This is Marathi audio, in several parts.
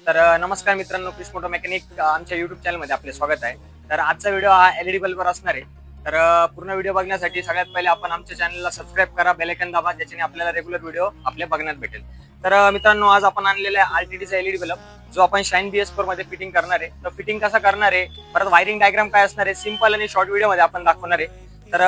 तर नमस्कार मित्रांनो, क्रिश मोटो मेकॅनिक आमच्या YouTube चॅनलमध्ये आपले स्वागत आहे। तर आजचा व्हिडिओ हा LED बल्बवर असणार आहे। तर पूर्ण व्हिडिओ बघण्यासाठी सगळ्यात पहिले आपण आमच्या चॅनलला सबस्क्राइब करा, बेल आयकॉन दाबा, ज्याच्याने आपल्याला रेग्युलर व्हिडिओ आपल्या बघण्यात भेटेल। तर मित्रांनो, आज आपण आणलेला आहे RTDचा LED बल्ब, जो आपण शाईन BS4 मध्ये फिटिंग करणार आहे। तर फिटिंग कसं करणार आहे, परत वायरिंग डायग्राम काय असणार आहे, सिंपल आणि शॉर्ट व्हिडिओमध्ये आपण दाखवणार आहे। तर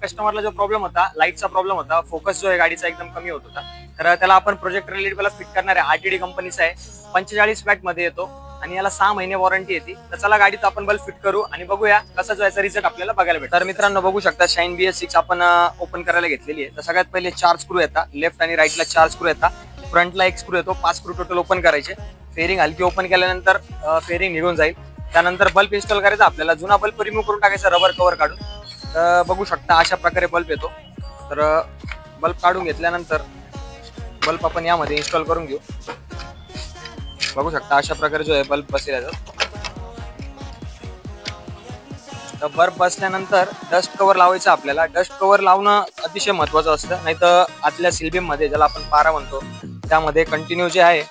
कस्टमरला जो प्रॉब्लेम होता, लाईटचा प्रॉब्लेम होता, फोकस जो आहे गाडीचा एकदम कमी होत होता, तर त्याला आपण प्रोजेक्टर LED बल्ब फिट करणार आहे। RTD कंपनीचा आहे, 45 वॅट मध्ये येतो आणि याला 6 महिने वॉरंटी येते। तर चला गाडीत आपण बल्ब फिट करू आणि बघूया कसा जो याचा रिझल्ट आपल्याला बघायला भेटेल। तर मित्रांनो, बघू शकता शाईन BS6 आपण ओपन करायला घेतलेली आहे। तर सगळ्यात पहिले 4 स्क्रू येतात, लेफ्ट आणि राईटला 4 स्क्रू येतात, फ्रंटला 1 स्क्रू येतो, 5 स्क्रू टोटल ओपन करायचे। फेरिंग हलकी ओपन केल्यानंतर फेरिंग निघून जाईल। त्यानंतर बल्ब इन्स्टॉल करायचा, आपल्याला जुना बल्ब रिमूव्ह करून टाकायचा रबर कव्हर काढून। तर बघू शकता अशा प्रकारे बल्ब येतो। तर बल्ब काढून घेतल्यानंतर बल्ब आपण यामध्ये इन्स्टॉल करून घेऊ। बघू शकता अशा प्रकारे जो आहे बल्ब बसेल। तर बल्ब बसल्यानंतर डस्ट कव्हर लावायचं आपल्याला। डस्ट कव्हर लावणं अतिशय महत्त्वाचं असतं, नाही तर आतल्या सिलबीम मध्ये, ज्याला आपण पारा म्हणतो, त्यामध्ये कंटिन्यू जे आहे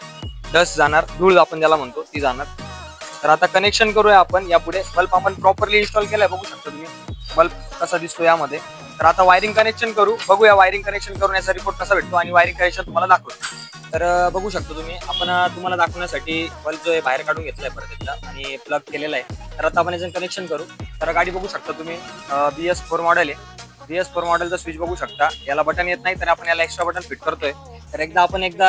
डस्ट जाणार, धूळ आपण ज्याला म्हणतो ती जाणार। तर आता कनेक्शन करूया आपण यापुढे। बल्ब आपण प्रॉपरली इन्स्टॉल केलाय, बघू शकता तुम्ही बल्ब कसा दिसतो यामध्ये। तर आता वायरिंग कनेक्शन करू, बघूया वायरिंग कनेक्शन करून याचा रिपोर्ट कसा भेटतो आणि वायरिंग कनेक्शन तुम्हाला दाखवतो। तर बघू शकतो तुम्ही, आपण तुम्हाला दाखवण्यासाठी बल्ब जो आहे बाहेर काढून घेतलाय परत एकदा आणि प्लग केलेला आहे। तर आता आपण याचं कनेक्शन करू। तर गाडी बघू शकता तुम्ही, BS4 मॉडेल आहे। BS4 मॉडेलचा स्विच बघू शकता, याला बटन येत नाही, तर आपण याला एक्स्ट्रा बटन फिट करतोय। तर एकदा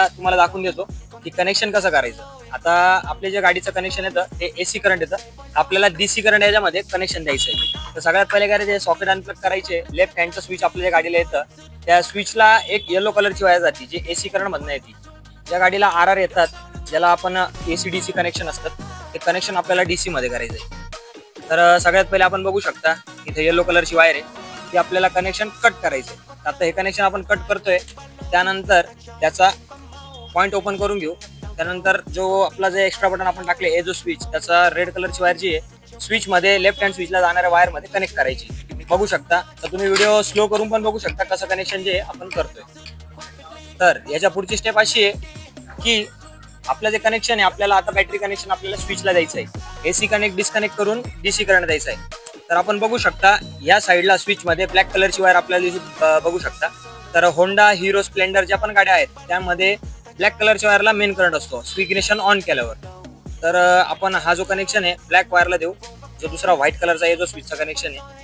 तुम्हाला दाखवून देतो की कनेक्शन कसं करायचं। आता आपले जे गाडीचं कनेक्शन येतं ते AC करंट येतं, आपल्याला DC करंट याच्यामध्ये कनेक्शन द्यायचं आहे। तर सगळ्यात पहिले काय ते सॉकेट अनप्लग करायचे। लेफ्ट हँडचं स्विच आपल्या ज्या गाडीला येतं, त्या स्विचला एक येलो कलरची वायर जाते, जी AC करंट मधनं येते। ज्या गाडीला RR येतात, ज्याला आपण AC DC कनेक्शन असतात, ते कनेक्शन आपल्याला DC मध्ये करायचं आहे। तर सगळ्यात पहिले आपण बघू शकता इथे येलो कलरची वायर आहे, ती आपल्याला कनेक्शन कट करायचं आहे। आता हे कनेक्शन आपण कट करतोय, त्यानंतर त्याचा पॉइंट ओपन करून घेऊ। त्यानंतर जो आपला जे एक्स्ट्रा बटन आपण टाकले, हे जो स्विच, त्याचा रेड कलरची वायर जी आहे, स्विच मध्ये लेफ्ट हँड स्विचला जाणाऱ्या वायर मध्ये कनेक्ट करायची। बघू शकता, तर तुम्ही व्हिडिओ स्लो करून पण बघू शकता कसं कनेक्शन जे आपण करतोय। तर याच्या पुढची स्टेप अशी आहे की आपलं जे कनेक्शन आहे, आपल्याला आता बॅटरी कनेक्शन आपल्याला स्विचला द्यायचं आहे। AC कनेक्ट डिस्कनेक्ट करून DC करंट द्यायचा आहे। तर आपण बघू शकता या साईडला स्विच मध्ये ब्लॅक कलरची वायर आपल्याला बघू शकता। तर होंडा, हिरो, स्प्लेंडर ज्या पण गाड्या आहेत, त्यामध्ये ब्लॅक कलरच्या वायरला मेन करंट असतो स्विग्नेशन ऑन केल्यावर। तर आपण हा जो कनेक्शन आहे ब्लॅक वायरला देऊ, जो दुसरा व्हाईट कलरचा आहे जो स्विचचा कनेक्शन आहे।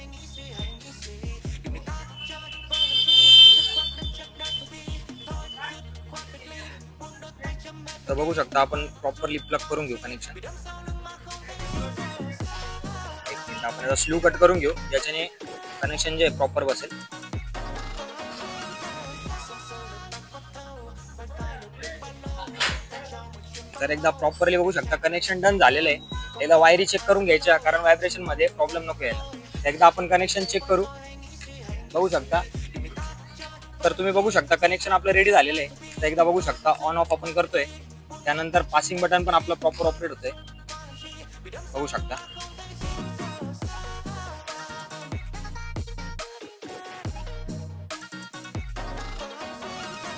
तर बघू शकता आपण प्रॉपरली प्लग करून घेऊ कनेक्शन। एक मिनिट, आपण याचा स्लू कट करून घेऊ, ज्याच्याने कनेक्शन जे प्रॉपर बसेल। तर एकदा प्रॉपरली बघू शकता कनेक्शन डन झालेलं आहे। एकदा वायरी चेक करून घ्यायच्या, कारण व्हायब्रेशन मध्ये प्रॉब्लेम नको यायला। एकदा आपण कनेक्शन चेक करू, बघू शकता। तर तुम्ही बघू शकता कनेक्शन आपलं रेडी झालेलं आहे। तर एकदा बघू शकता ऑन ऑफ आपण करतोय, त्यानंतर पासिंग बटन पण आपलं प्रॉपर ऑपरेट होतंय, बघू शकता।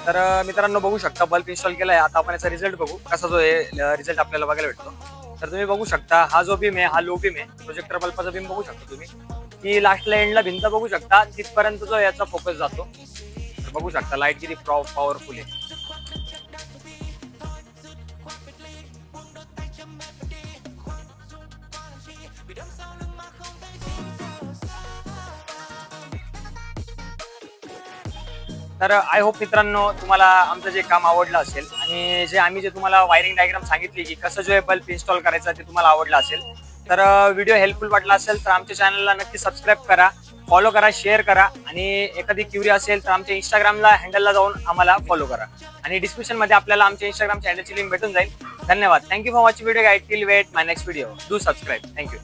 तर मित्रांनो, बघू शकता बल्ब इन्स्टॉल केलाय। आता आपण याचा रिझल्ट बघू, कसा जो आहे रिझल्ट आपल्याला बघायला भेटतो। तर तुम्ही बघू शकता हा जो बीम आहे, हा लो बीम आहे। प्रोजेक्टर बल्बचा बीम बघू शकता तुम्ही, की लास्टला एंडला भिंत बघू शकता, तिथपर्यंत जो याचा फोकस जातो। तर बघू शकता लाईट किती पॉवरफुल आहे। तर आय होप मित्रांनो, तुम्हाला आमचं जे काम आवडलं असेल आणि जे तुम्हाला वायरिंग डायग्राम सांगितली की कसं जो आहे बल्ब इन्स्टॉल करायचा, ते तुम्हाला आवडलं असेल। तर व्हिडिओ हेल्पफुल वाटला असेल तर आमच्या चॅनलला नक्की सबस्क्राईब करा, फॉलो करा, शेअर करा आणि एखादी क्युरी असेल तर आमच्या इंस्टाग्रामला हँडलला जाऊन आम्हाला फॉलो करा आणि डिस्क्रिप्शन मध्ये आपल्याला आमच्या इंस्टाग्राम चॅनलची लिंक भेटून जाईल। धन्यवाद। Thank you for watching video guide. Till wait my next video, do subscribe. Thank you.